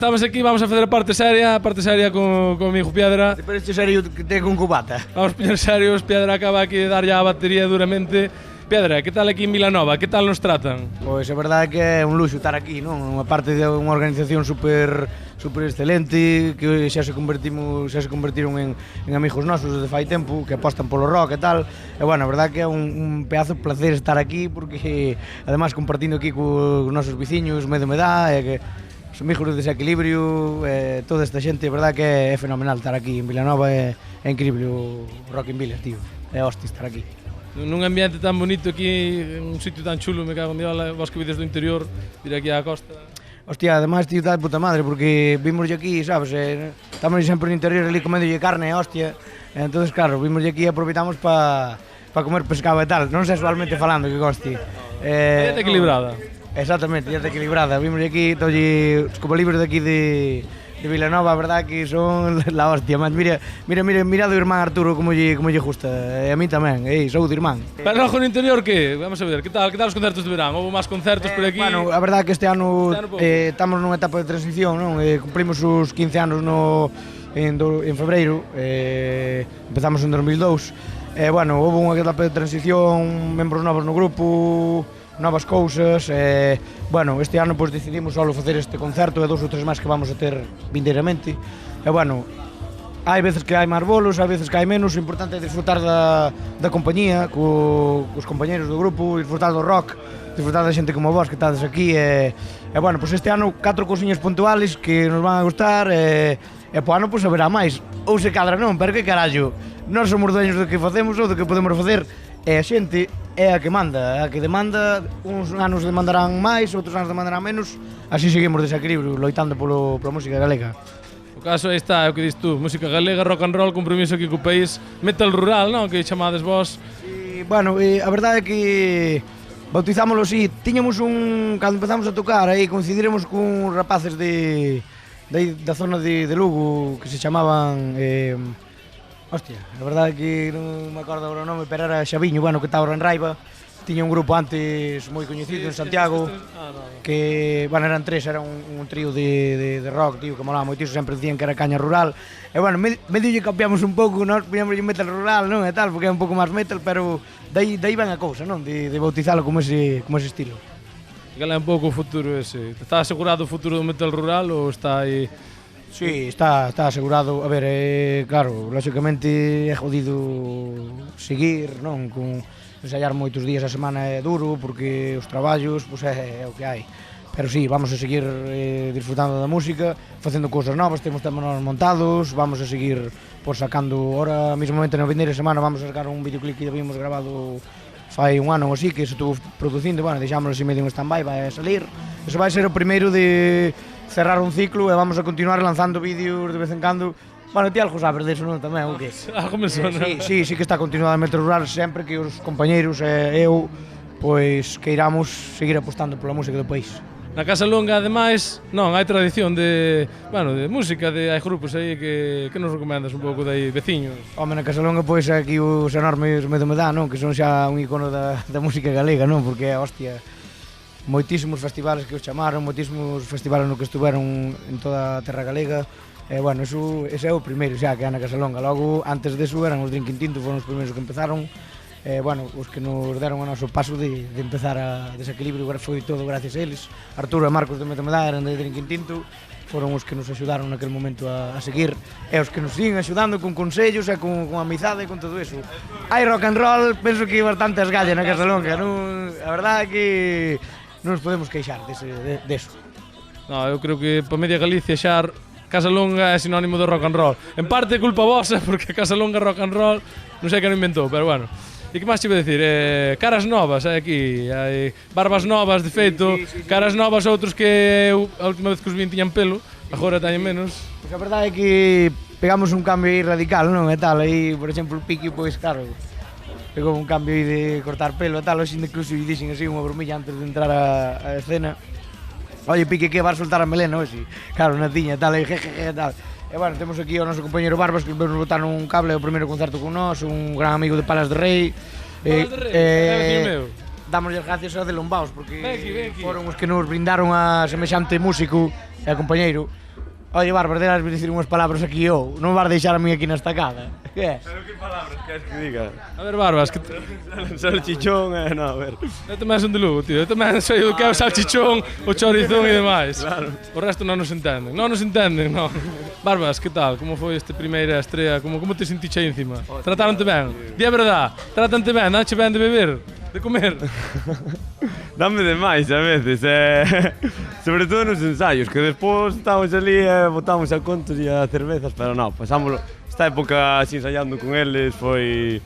Estamos aquí, vamos a facer a parte seria con mi hijo Piedra. Pero este serio que ten con cubata. Vamos a poñer serios, Piedra acaba aquí de dar ya a batería duramente. Piedra, que tal aquí en Vilanova? Que tal nos tratan? Pois a verdade é que é un luxo estar aquí, non? Unha parte de unha organización super excelente que xa se convertiron en amigos nosos desde fai tempo, que apostan polo rock e tal. E bueno, a verdade é que é un pedazo de placer estar aquí porque además compartindo aquí cos nosos veciños, medo me dá, e que os amigos do Desequilibrio, toda esta xente, a verdade que é fenomenal estar aquí en Vilanova, é increíble o Rock in Village, tío. É hostia estar aquí. Nun ambiente tan bonito aquí, un sitio tan chulo, me cago en Dios, vos que vides do interior, vir aquí á costa. Hostia, además, tío, está de puta madre, porque vimos aquí, sabes, estamos sempre no interior ali comendo carne, hostia, entonces claro, vimos aquí e aproveitamos para comer pescado e tal, non sexualmente falando, que gosti. Dieta equilibrada. Exactamente, dieta equilibrada, vimos aquí, os cobalibres de aquí de Vilanova, a verdad que son la hostia, man. Mira do irmán Arturo como lle gusta, e a mí tamén, sou do irmán. Pero logo no interior que? Vamos a ver, que tal os concertos de verán? Houve máis concertos por aquí? Bueno, a verdade que este ano estamos nunha etapa de transición, non? Cumprimos os 15 anos en febreiro, empezamos en 2002, bueno, houve unha etapa de transición, membros novos no grupo, novas cousas, bueno, este ano pois decidimos só facer este concerto e 2 ou 3 máis que vamos a ter vindeiramente, e bueno, hai veces que hai máis bolos, hai veces que hai menos, o importante é disfrutar da compañía, cos compañeros do grupo, disfrutar do rock, disfrutar da xente como vos que estades aquí, e bueno, pois este ano 4 cousiñas puntuales que nos van a gustar, e po ano pois haberá máis, ou se cadra non, pero que carallo, nós somos dueños do que facemos ou do que podemos facer, e a xente é a que manda, a que demanda, uns anos demandarán máis, outros anos demandarán menos, así seguimos Desequilibrio, loitando pola música galega. O caso aí está, é o que dis tú, música galega, rock and roll, compromiso aquí co país, metal rural, non? Que chamades vos. E, bueno, a verdade é que bautizámoslo así, tiñamos cando empezamos a tocar, aí coincidiremos con rapaces da zona de Lugo, que se chamaban... Hostia, a verdade é que non me acordo agora o nome, pero era Xaviño, bueno, que estaba en Raiva. Tiña un grupo antes moi coñecido en Santiago, que, bueno, eran 3, era un trío de rock, tío, que molaba moitísimo, sempre dicían que era caña rural. E, bueno, medio lle cambiamos un pouco, nós poñámoslle metal rural, non, e tal, porque é un pouco máis metal, pero dai ven a cousa, non, de bautizalo como ese estilo. Cal é un pouco o futuro ese? Está asegurado o futuro do metal rural ou está aí...? Sí, está asegurado. A ver, claro, lógicamente é jodido seguir, non? Con ensaiar moitos días a semana é duro porque os traballos, pois é o que hai. Pero sí, vamos a seguir disfrutando da música, facendo cousas novas, temos temas novos montados, vamos a seguir sacando, ahora mismamente na vindeira semana vamos a sacar un videoclip que habíamos grabado fai un ano ou así, que se estuvo producindo, bueno, deixámoslo así medio en stand-by, vai a salir. Eso vai ser o primeiro de cerrar un ciclo e vamos a continuar lanzando vídeos de vez en cando. Bueno, ti algo sabes deso, non? Tamén, o que? Algo me sona. Sí que está continuadamente rural sempre que os compañeiros e eu pois que iramos seguir apostando pola música do país. Na Casa Longa, ademais, non, hai tradición de música, hai grupos aí que nos recomendas un pouco dai veciños. Home, na Casa Longa, pois, aquí os enormes Medo me dá, non? Que son xa un icono da música galega, non? Porque, hostia, moitísimos festivales que os chamaron, moitísimos festivales no que estuveron en toda a terra galega. Bueno, ese é o primeiro xa que é na Casa Longa. Logo, antes deso, eran os Drinking Tinto, foron os primeiros que empezaron. Bueno, os que nos deron o noso paso de empezar a Desequilibrio, foi todo gracias a eles. Arturo e Marcos de Medo me dá eran de Drinking Tinto, foron os que nos axudaron naquele momento a seguir, e os que nos siguen axudando con consellos e con amizade e con todo eso. Hai rock and roll, penso que hai bastantes gallas na Casa Longa, non? A verdade é que non nos podemos queixar deso. No, eu creo que para media Galicia xa Casa Longa é sinónimo de rock and roll. En parte culpa vosa, porque Casa Longa rock and roll non sei que non inventou, pero bueno. E que máis te iba a dicir? Caras novas, aquí, hai barbas novas, de feito, sí. Caras novas, outros que a última vez que os vin tiñan pelo, agora teñen menos. Pois a verdade é que pegamos un cambio aí radical, non? E tal, aí, por exemplo, o Piqui, pois, claro, pegou un cambio aí de cortar pelo e tal, hoxe incluso lle dixen así unha bromilla antes de entrar a escena. Oye, Piqui, que vas soltar a melena hoxe? Claro, na tiña, tal, e jejeje, tal. E bueno, temos aquí o noso compañero Barbas que nos botaron un cable o primeiro concerto con nós, un gran amigo de Palas de Rei. Palas de Rei, é veciño meu. Dámoslle as gracias a de Lombaos porque foron os que nos brindaron a semexante músico e compañeiro. Oye, Bárbara, delas dicir unhas palabras aquí eu. Non vas deixar a mí aquí na estacada. Que é? Pero que palabras queres que diga? A ver, Barbas, que... Salchichón, no, a ver. Eu tamén son de Lugo, tío. Eu tamén sei o que é o salchichón, o chorizón e demais. Claro. O resto non nos entenden. Non nos entenden, non. Barbas, que tal? Como foi esta primeira estrea? Como te sentiche aí encima? Trataronte ben? Di a verdad. Tratante ben? Danche ben de beber? De comer? Dame demais a veces, sobre todo nos ensaios, que despois estamos ali e botamos a contos e a cervezas, pero non, pasámoslo. Esta época así ensaiando con eles foi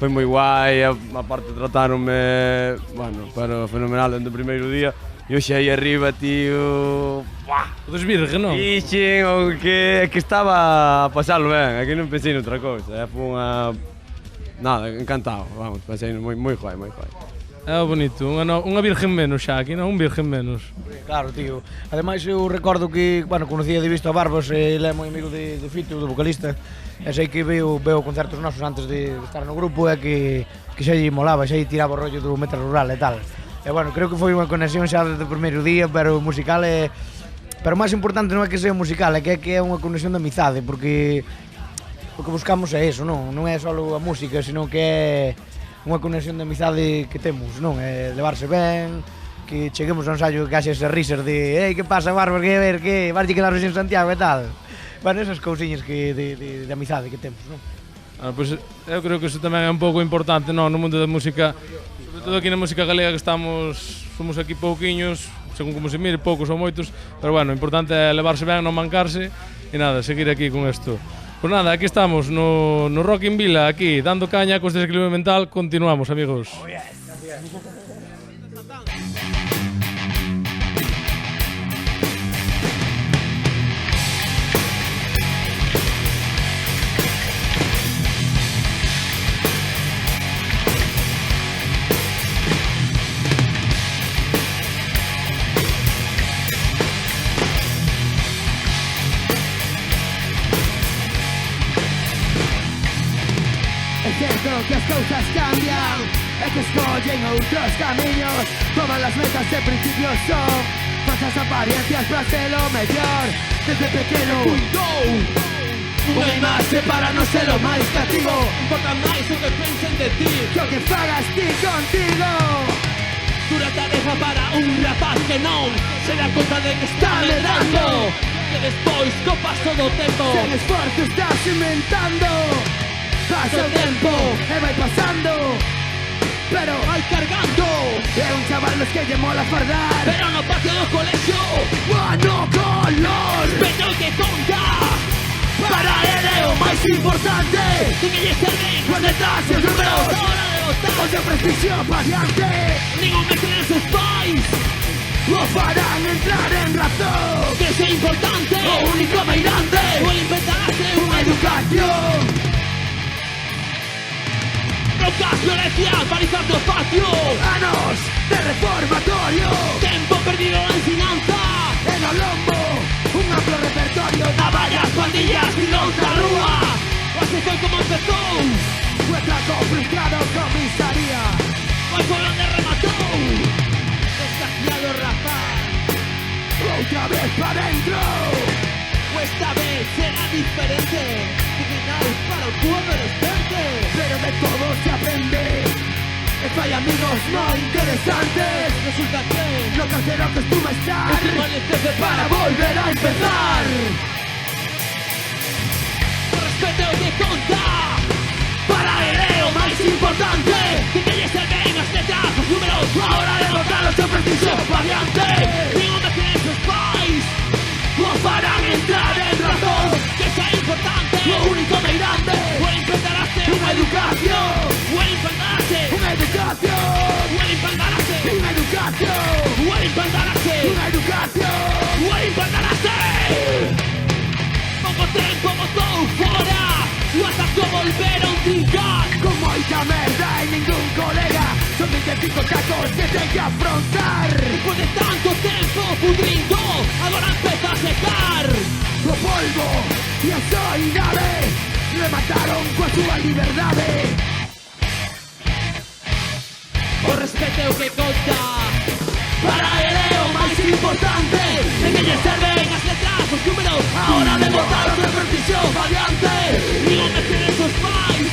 moi guai, aparte tratáronme, bueno, pero fenomenal desde o primeiro día. E hoxe aí arriba, tío... O desvirge, non? Dixen o que estaba a pasalo ben, aquí non pensei noutra cousa, foi unha... Nada, encantado, vamos, pasei moi guai, moi guai. É bonito, unha virgen menos xa aquí, non? Un virgen menos. Claro, tío. Ademais, eu recordo que, bueno, conocía de vista a Barbos, ele é moi amigo de Fito, do vocalista, e sei que veo concertos nosos antes de estar no grupo e que xa lle molaba, xa lle tiraba o rollo do metal rural e tal. E, bueno, creo que foi unha conexión xa desde o primeiro día, pero o musical é... Pero o máis importante non é que sea musical, é que é unha conexión de amizade, porque o que buscamos é eso, non é só a música, sino que é unha conexión de amizade que temos, non? É levarse ben, que cheguemos ao ensaio que haxe ese risas de que pasa, Bárbara, que ver, que vas a quedaros en Santiago e tal. Bueno, esas cousiñas que de amizade que temos, non? Pois eu creo que iso tamén é un pouco importante, non? No mundo da música, sobre todo aquí na música galega que somos aquí pouquiños, según como se mire, poucos ou moitos, pero bueno, o importante é levarse ben, non mancarse e nada, seguir aquí con isto. Pues nada, aquí estamos no Rock in Vila, aquí, dando caña cos Desequilibrio Mental. Continuamos, amigos. Oh, yes. Que as cousas cambian e que escollen outros camiños. Todas as metas e principios son falsas apariencias para ser o mellor. Desde pequeno unha imaxe para non ser o máis cativo. Importa máis o que pensen de ti que o que fagas ti contigo. Dura tarefa para un rapaz que non se dá conta de que está medrando, que despois co paso do tempo sen esforzo estás inventando. Pasa o tempo e vai pasando, pero vai cargando. É un chaval los que lle mola fardar, pero no patio do colegio no color. Pero que conta, para ele é o máis importante. Sin que lle serven os detrás e os números, a hora de votar o seu prestigio pa diante. Ningún me cree seus pais, o farán entrar en razón. Que sea importante, o único meirante, o inventarse unha educación. Rocas, violencia, palizas do patio, anos de reformatorio, tempo perdido na ensinanza, e no lombo un amplo repertorio, navallas, pandillas e noutra rúa. Así foi como empezou o atraco frustrado, comisaría, foi por onde rematou. Desgraciado rapaz, outra vez pa dentro. Esta vez será diferente, final para o tu adolescente. Pero de todo se aprende, hay amigos muy interesantes. Resulta que lo que hacer que estuvo estar para volver a empezar. Por respeto de conta, para el o más importante, que te llese bien las letras, los números, a hora de votar los prestigio variante. Digo que tienes los pais, no farán entrar en razón, que sea importante, lo único de grande, o implantarse una educación, o implantarse una educación, o implantarse una educación, o implantarse una educación, o implantarse. Poco tempo botou fora, o ataco volveron trincar. Con moita merda e ningún colega, son 25 tacos que ten que afrontar. Despois de tanto tempo pudrindo, agora empeza a secar. O polvo e a soidade remataron coa súa liberdade. O respeto é o que conta, para ele é o máis importante. De que lle serven as letras, os os números a hora de votar de precisión variante. Digo que tienen sus pais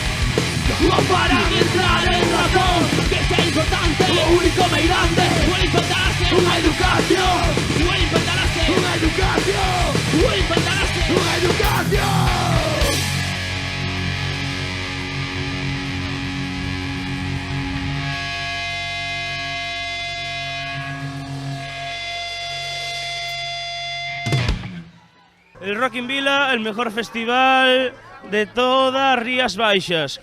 no farán entrar en razón que sea importante. O único meirande puede inventarse unha educación. Puede inventarse unha educación. Puede inventarse unha educación. El Rock in Vila, el mejor festival de todas Rías Baixas.